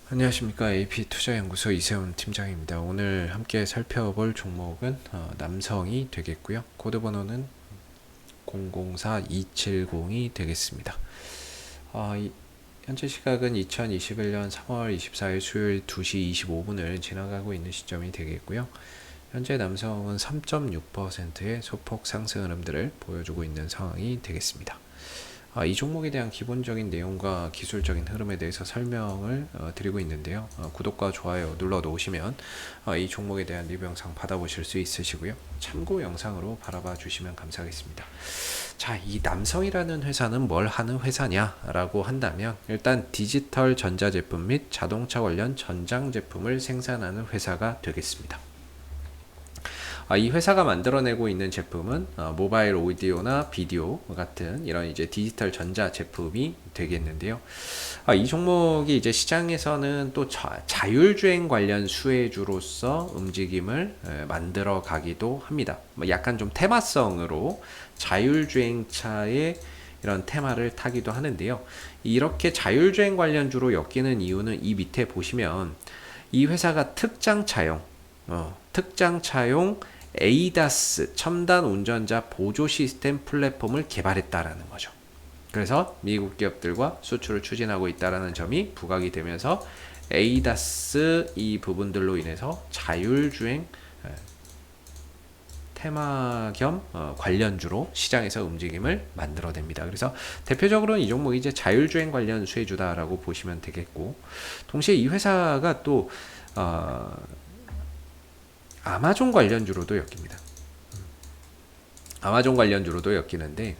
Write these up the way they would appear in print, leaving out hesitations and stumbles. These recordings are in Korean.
안녕하십니까. AP투자연구소 이세훈 팀장입니다. 오늘 함께 살펴볼 종목은 남성이 되겠고요. 코드번호는 004270이 되겠습니다. 현재 시각은 2021년 3월 24일 수요일 2시 25분을 지나가고 있는 시점이 되겠고요. 현재 남성은 3.6%의 소폭 상승 흐름들을 보여주고 있는 상황이 되겠습니다. 이 종목에 대한 기본적인 내용과 기술적인 흐름에 대해서 설명을 드리고 있는데요. 구독과 좋아요 눌러 놓으시면 이 종목에 대한 리뷰 영상 받아보실 수 있으시고요. 참고 영상으로 바라봐 주시면 감사하겠습니다. 자, 이 남성이라는 회사는 뭘 하는 회사냐라고 한다면 일단 디지털 전자제품 및 자동차 관련 전장제품을 생산하는 회사가 되겠습니다. 이 회사가 만들어내고 있는 제품은 모바일 오디오나 비디오 같은 이런 이제 디지털 전자 제품이 되겠는데요. 이 종목이 이제 시장에서는 또 자율주행 관련 수혜주로서 움직임을 만들어 가기도 합니다. 약간 좀 테마성으로 자율주행차의 이런 테마를 타기도 하는데요. 이렇게 자율주행 관련주로 엮이는 이유는 이 밑에 보시면 이 회사가 특장차용 ADAS 첨단 운전자 보조 시스템 플랫폼을 개발했다라는 거죠. 그래서 미국 기업들과 수출을 추진하고 있다라는 점이 부각이 되면서 ADAS 이 부분들로 인해서 자율주행 테마 겸 관련주로 시장에서 움직임을 만들어냅니다. 그래서 대표적으로는 이 종목이 이제 자율주행 관련 수혜주다라고 보시면 되겠고, 동시에 이 회사가 또 아마존 관련주로도 엮입니다. 아마존 관련주로도 엮이는데,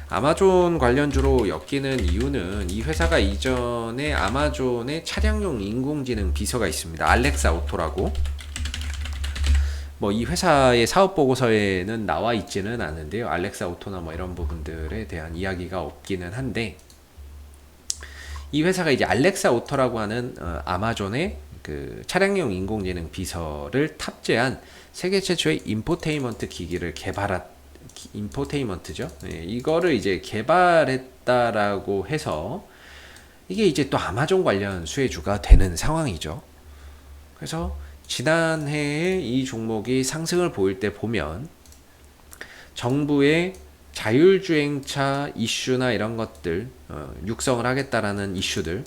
아마존 관련주로 엮이는 이유는 이 회사가 이전에 아마존의 차량용 인공지능 비서가 있습니다. 알렉사 오토라고. 이 회사의 사업 보고서에는 나와 있지는 않은데요. 알렉사 오토나 이런 부분들에 대한 이야기가 없기는 한데, 이 회사가 이제 알렉사 오토라고 하는 아마존의 그 차량용 인공지능 비서를 탑재한 세계 최초의 인포테인먼트 기기를 개발한 인포테인먼트죠. 이거를 이제 개발했다라고 해서 이게 이제 또 아마존 관련 수혜주가 되는 상황이죠. 그래서 지난해에 이 종목이 상승을 보일 때 보면 정부의 자율주행차 이슈나 이런 것들 육성을 하겠다라는 이슈들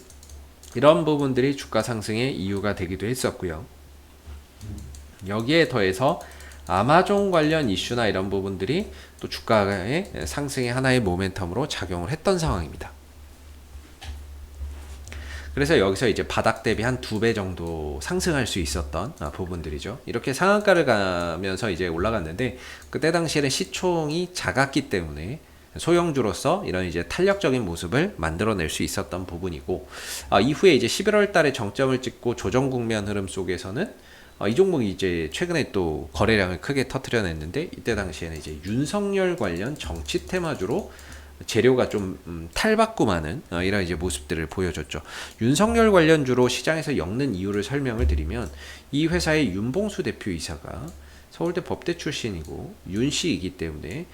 이런 부분들이 주가 상승의 이유가 되기도 했었고요. 여기에 더해서 아마존 관련 이슈나 이런 부분들이 또 주가의 상승의 하나의 모멘텀으로 작용을 했던 상황입니다. 그래서 여기서 이제 바닥 대비 한 2배 정도 상승할 수 있었던 부분들이죠. 이렇게 상한가를 가면서 이제 올라갔는데 그때 당시에는 시총이 작았기 때문에 소형주로서 이런 이제 탄력적인 모습을 만들어낼 수 있었던 부분이고, 이후에 이제 11월 달에 정점을 찍고 조정 국면 흐름 속에서는 이 종목이 이제 최근에 또 거래량을 크게 터트려냈는데, 이때 당시에는 이제 윤석열 관련 정치 테마주로 재료가 좀 탈바꿈하는 이런 이제 모습들을 보여줬죠. 윤석열 관련주로 시장에서 엮는 이유를 설명을 드리면, 이 회사의 윤봉수 대표이사가 서울대 법대 출신이고 윤씨이기 때문에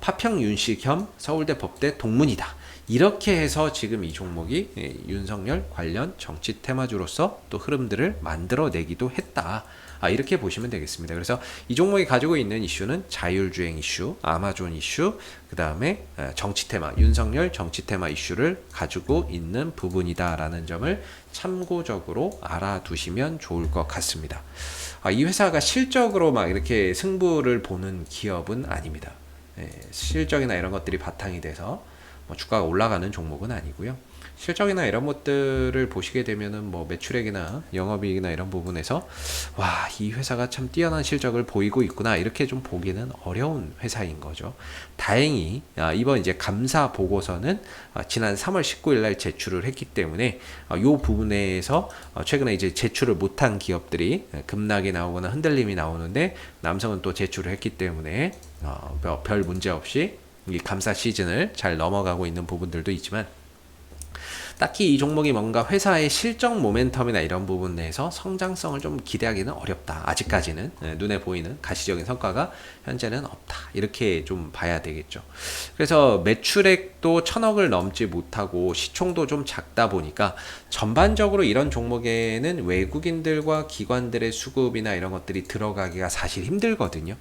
파평 윤씨 겸 서울대 법대 동문이다. 이렇게 해서 지금 이 종목이 윤석열 관련 정치 테마주로서 또 흐름들을 만들어내기도 했다. 이렇게 보시면 되겠습니다. 그래서 이 종목이 가지고 있는 이슈는 자율주행 이슈, 아마존 이슈, 그 다음에 정치 테마, 윤석열 정치 테마 이슈를 가지고 있는 부분이다라는 점을 참고적으로 알아두시면 좋을 것 같습니다. 이 회사가 실적으로 막 이렇게 승부를 보는 기업은 아닙니다. 실적이나 이런 것들이 바탕이 돼서 주가가 올라가는 종목은 아니고요. 실적이나 이런 것들을 보시게 되면은 매출액이나 영업이익이나 이런 부분에서 와, 이 회사가 참 뛰어난 실적을 보이고 있구나 이렇게 좀 보기는 어려운 회사인 거죠. 다행히 이번 이제 감사 보고서는 지난 3월 19일 날 제출을 했기 때문에 이 부분에서 최근에 이제 제출을 못한 기업들이 급락이 나오거나 흔들림이 나오는데, 남성은 또 제출을 했기 때문에 별 문제 없이 이 감사 시즌을 잘 넘어가고 있는 부분들도 있지만, 딱히 이 종목이 뭔가 회사의 실적 모멘텀이나 이런 부분에서 성장성을 좀 기대하기는 어렵다. 아직까지는 눈에 보이는 가시적인 성과가 현재는 없다. 이렇게 좀 봐야 되겠죠. 그래서 매출액도 1,000억을 넘지 못하고 시총도 좀 작다 보니까 전반적으로 이런 종목에는 외국인들과 기관들의 수급이나 이런 것들이 들어가기가 사실 힘들거든요.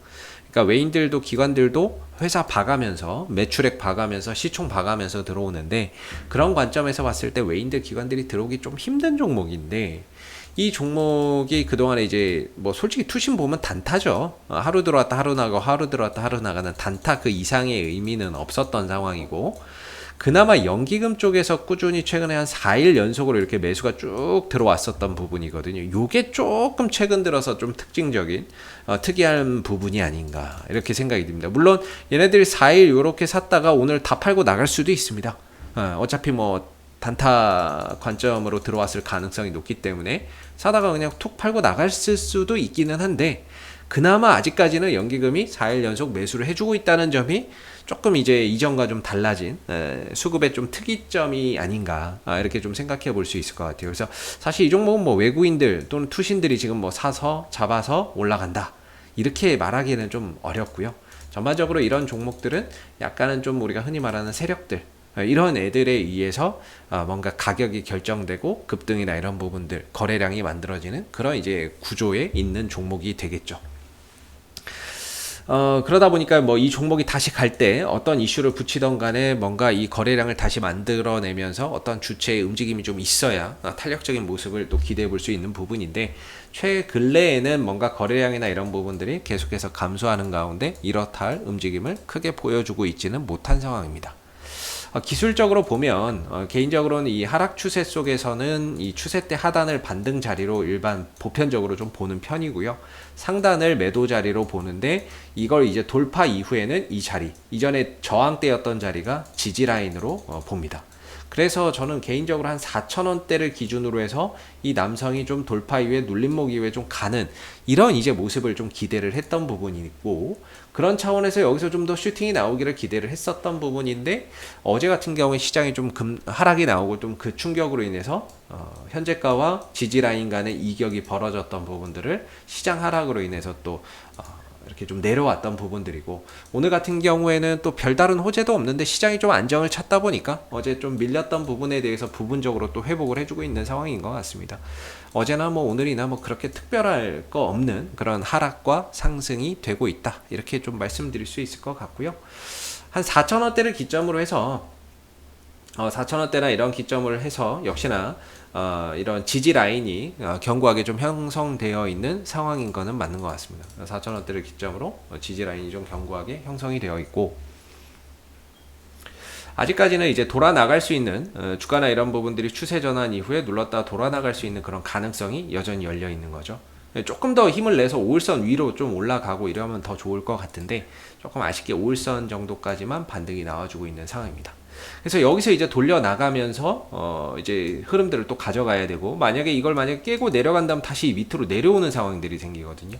그러니까 외인들도 기관들도 회사 봐가면서 매출액 봐가면서 시총 봐가면서 들어오는데, 그런 관점에서 봤을 때 외인들 기관들이 들어오기 좀 힘든 종목인데, 이 종목이 그동안에 이제 뭐 솔직히 투신 보면 단타죠. 하루 들어왔다 하루 나가고 하루 들어왔다 하루 나가는 단타 그 이상의 의미는 없었던 상황이고, 그나마 연기금 쪽에서 꾸준히 최근에 한 4일 연속으로 이렇게 매수가 쭉 들어왔었던 부분이거든요. 요게 조금 최근 들어서 좀 특징적인 특이한 부분이 아닌가 이렇게 생각이 듭니다. 물론 얘네들이 4일 요렇게 샀다가 오늘 다 팔고 나갈 수도 있습니다. 어차피 뭐 단타 관점으로 들어왔을 가능성이 높기 때문에 사다가 그냥 툭 팔고 나갔을 수도 있기는 한데, 그나마 아직까지는 연기금이 4일 연속 매수를 해주고 있다는 점이 조금 이제 이전과 좀 달라진 수급의 좀 특이점이 아닌가 이렇게 좀 생각해 볼 수 있을 것 같아요. 그래서 사실 이 종목은 뭐 외국인들 또는 투신들이 지금 뭐 사서 잡아서 올라간다 이렇게 말하기는 좀 어렵고요. 전반적으로 이런 종목들은 약간은 좀 우리가 흔히 말하는 세력들, 이런 애들에 의해서 뭔가 가격이 결정되고 급등이나 이런 부분들, 거래량이 만들어지는 그런 이제 구조에 있는 종목이 되겠죠. 그러다 보니까 뭐 이 종목이 다시 갈 때 어떤 이슈를 붙이던 간에 뭔가 이 거래량을 다시 만들어내면서 어떤 주체의 움직임이 좀 있어야 탄력적인 모습을 또 기대해 볼 수 있는 부분인데, 최근래에는 뭔가 거래량이나 이런 부분들이 계속해서 감소하는 가운데 이렇다 할 움직임을 크게 보여주고 있지는 못한 상황입니다. 기술적으로 보면 개인적으로는 이 하락 추세 속에서는 이 추세 때 하단을 반등 자리로 일반 보편적으로 좀 보는 편이고요. 상단을 매도 자리로 보는데, 이걸 이제 돌파 이후에는 이 자리, 이전에 저항대였던 자리가 지지 라인으로 봅니다. 그래서 저는 개인적으로 한 4,000원대를 기준으로 해서 이 남성이 좀 돌파 이후에 눌림목 이후에 좀 가는 이런 이제 모습을 좀 기대를 했던 부분이 있고, 그런 차원에서 여기서 좀 더 슈팅이 나오기를 기대를 했었던 부분인데, 어제 같은 경우에 시장이 좀 하락이 나오고 좀 그 충격으로 인해서 현재가와 지지라인 간의 이격이 벌어졌던 부분들을 시장 하락으로 인해서 또 이렇게 좀 내려왔던 부분들이고, 오늘 같은 경우에는 또 별다른 호재도 없는데 시장이 좀 안정을 찾다 보니까 어제 좀 밀렸던 부분에 대해서 부분적으로 또 회복을 해주고 있는 상황인 것 같습니다. 어제나 뭐 오늘이나 뭐 그렇게 특별할 거 없는 그런 하락과 상승이 되고 있다, 이렇게 좀 말씀드릴 수 있을 것 같고요. 한 4,000원대를 기점으로 해서 4,000원대나 이런 기점을 해서 역시나 이런 지지 라인이 견고하게 좀 형성되어 있는 상황인 거는 맞는 것 같습니다. 4,000원대를 기점으로 지지 라인이 좀 견고하게 형성이 되어 있고, 아직까지는 이제 돌아 나갈 수 있는 주가나 이런 부분들이 추세 전환 이후에 눌렀다 돌아 나갈 수 있는 그런 가능성이 여전히 열려 있는 거죠. 조금 더 힘을 내서 5일선 위로 좀 올라가고 이러면 더 좋을 것 같은데, 조금 아쉽게 5일선 정도까지만 반등이 나와주고 있는 상황입니다. 그래서 여기서 이제 돌려 나가면서 이제 흐름들을 또 가져가야 되고, 만약에 이걸 만약에 깨고 내려간다면 다시 밑으로 내려오는 상황들이 생기거든요.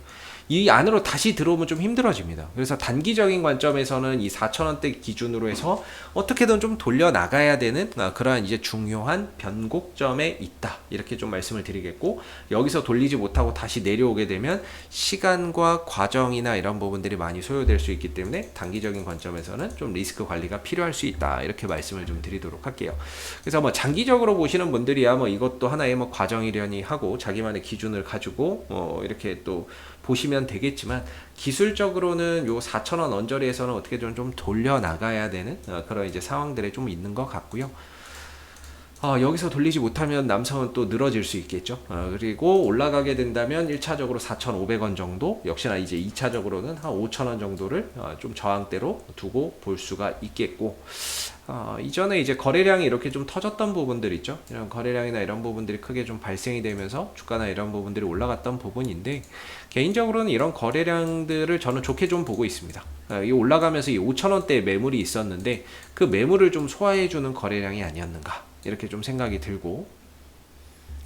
이 안으로 다시 들어오면 좀 힘들어집니다. 그래서 단기적인 관점에서는 이 4,000원대 기준으로 해서 어떻게든 좀 돌려 나가야 되는 그러한 이제 중요한 변곡점에 있다, 이렇게 좀 말씀을 드리겠고, 여기서 돌리지 못하고 다시 내려오게 되면 시간과 과정이나 이런 부분들이 많이 소요될 수 있기 때문에 단기적인 관점에서는 좀 리스크 관리가 필요할 수 있다, 이렇게 말씀을 좀 드리도록 할게요. 그래서 뭐 장기적으로 보시는 분들이야 뭐 이것도 하나의 뭐 과정이려니 하고 자기만의 기준을 가지고 이렇게 또 보시면 되겠지만, 기술적으로는 요 4,000원 언저리에서는 어떻게든 좀 돌려 나가야 되는 그런 이제 상황들에 좀 있는 것 같고요. 여기서 돌리지 못하면 남성은 또 늘어질 수 있겠죠. 그리고 올라가게 된다면 1차적으로 4,500원 정도, 역시나 이제 2차적으로는 한 5,000원 정도를 좀 저항대로 두고 볼 수가 있겠고, 이전에 이제 거래량이 이렇게 좀 터졌던 부분들 있죠. 이런 거래량이나 이런 부분들이 크게 좀 발생이 되면서 주가나 이런 부분들이 올라갔던 부분인데, 개인적으로는 이런 거래량들을 저는 좋게 좀 보고 있습니다. 이 올라가면서 이 5,000원대 매물이 있었는데 그 매물을 좀 소화해주는 거래량이 아니었는가, 이렇게 좀 생각이 들고,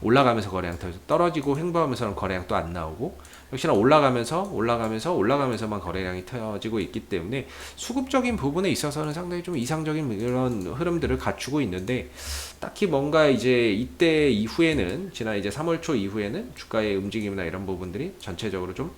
올라가면서 거래량 터지고, 떨어지고 횡보하면서는 거래량 또 안 나오고, 역시나 올라가면서만 거래량이 터지고 있기 때문에 수급적인 부분에 있어서는 상당히 좀 이상적인 그런 흐름들을 갖추고 있는데, 딱히 뭔가 이제 이때 이후에는, 지난 이제 3월 초 이후에는 주가의 움직임이나 이런 부분들이 전체적으로 좀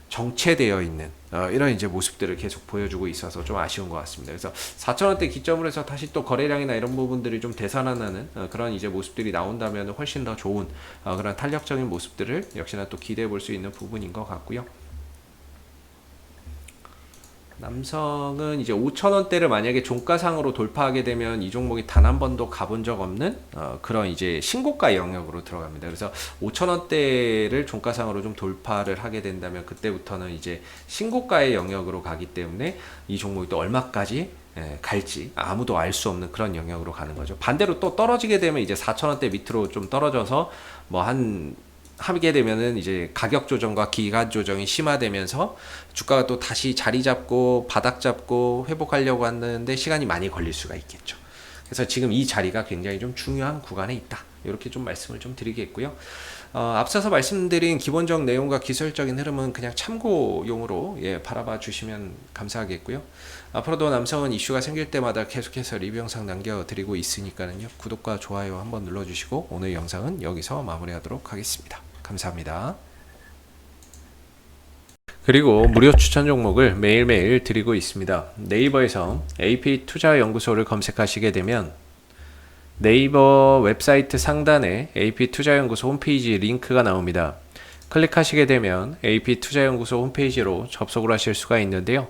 정체되어 있는 이런 이제 모습들을 계속 보여주고 있어서 좀 아쉬운 것 같습니다. 그래서 4,000원대 기점으로 해서 다시 또 거래량이나 이런 부분들이 좀 되살아나는 그런 이제 모습들이 나온다면 훨씬 더 좋은 그런 탄력적인 모습들을 역시나 또 기대해 볼 수 있는 부분인 것 같고요. 남성은 이제 5,000원대를 만약에 종가상으로 돌파하게 되면 이 종목이 단 한 번도 가본 적 없는 그런 이제 신고가 영역으로 들어갑니다. 그래서 5,000원대를 종가상으로 좀 돌파를 하게 된다면 그때부터는 이제 신고가의 영역으로 가기 때문에 이 종목이 또 얼마까지 갈지 아무도 알 수 없는 그런 영역으로 가는 거죠. 반대로 또 떨어지게 되면 이제 4,000원대 밑으로 좀 떨어져서 하게 되면은 이제 가격 조정과 기간 조정이 심화되면서 주가가 또 다시 자리 잡고 바닥 잡고 회복하려고 하는데 시간이 많이 걸릴 수가 있겠죠. 그래서 지금 이 자리가 굉장히 좀 중요한 구간에 있다. 이렇게 좀 말씀을 좀 드리겠고요. 앞서서 말씀드린 기본적 내용과 기술적인 흐름은 그냥 참고용으로 바라봐 주시면 감사하겠고요. 앞으로도 남성은 이슈가 생길 때마다 계속해서 리뷰 영상 남겨드리고 있으니까요. 구독과 좋아요 한번 눌러주시고 오늘 영상은 여기서 마무리하도록 하겠습니다. 감사합니다. 그리고 무료 추천 종목을 매일매일 드리고 있습니다. 네이버에서 AP투자연구소를 검색하시게 되면 네이버 웹사이트 상단에 AP투자연구소 홈페이지 링크가 나옵니다. 클릭하시게 되면 AP투자연구소 홈페이지로 접속을 하실 수가 있는데요.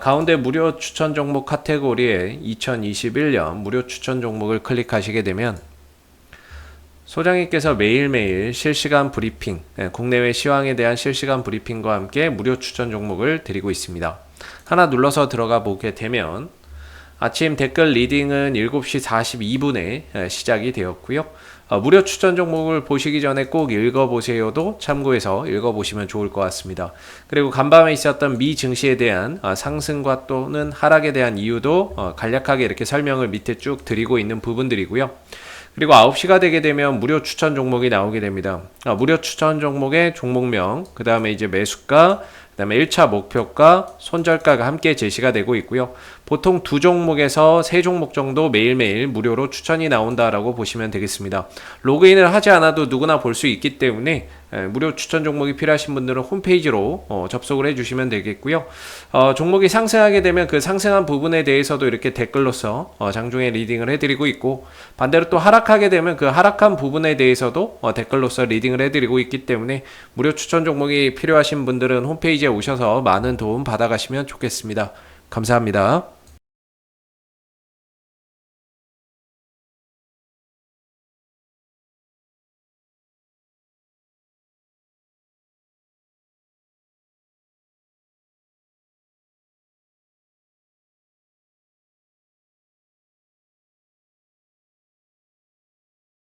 가운데 무료 추천 종목 카테고리에 2021년 무료 추천 종목을 클릭하시게 되면 소장님께서 매일매일 실시간 브리핑, 국내외 시황에 대한 실시간 브리핑과 함께 무료 추천 종목을 드리고 있습니다. 하나 눌러서 들어가 보게 되면 아침 댓글 리딩은 7시 42분에 시작이 되었고요. 무료 추천 종목을 보시기 전에 꼭 읽어보세요도 참고해서 읽어보시면 좋을 것 같습니다. 그리고 간밤에 있었던 미 증시에 대한 상승과 또는 하락에 대한 이유도 간략하게 이렇게 설명을 밑에 쭉 드리고 있는 부분들이고요. 그리고 9시가 되게 되면 무료 추천 종목이 나오게 됩니다. 무료 추천 종목의 종목명, 그 다음에 이제 매수가, 그 다음에 1차 목표가, 손절가가 함께 제시가 되고 있고요. 보통 2종목에서 3종목 정도 매일매일 무료로 추천이 나온다라고 보시면 되겠습니다. 로그인을 하지 않아도 누구나 볼 수 있기 때문에 무료 추천 종목이 필요하신 분들은 홈페이지로 접속을 해주시면 되겠고요. 종목이 상승하게 되면 그 상승한 부분에 대해서도 이렇게 댓글로서 장중에 리딩을 해드리고 있고, 반대로 또 하락하게 되면 그 하락한 부분에 대해서도 댓글로서 리딩을 해드리고 있기 때문에 무료 추천 종목이 필요하신 분들은 홈페이지에 오셔서 많은 도움 받아가시면 좋겠습니다. 감사합니다.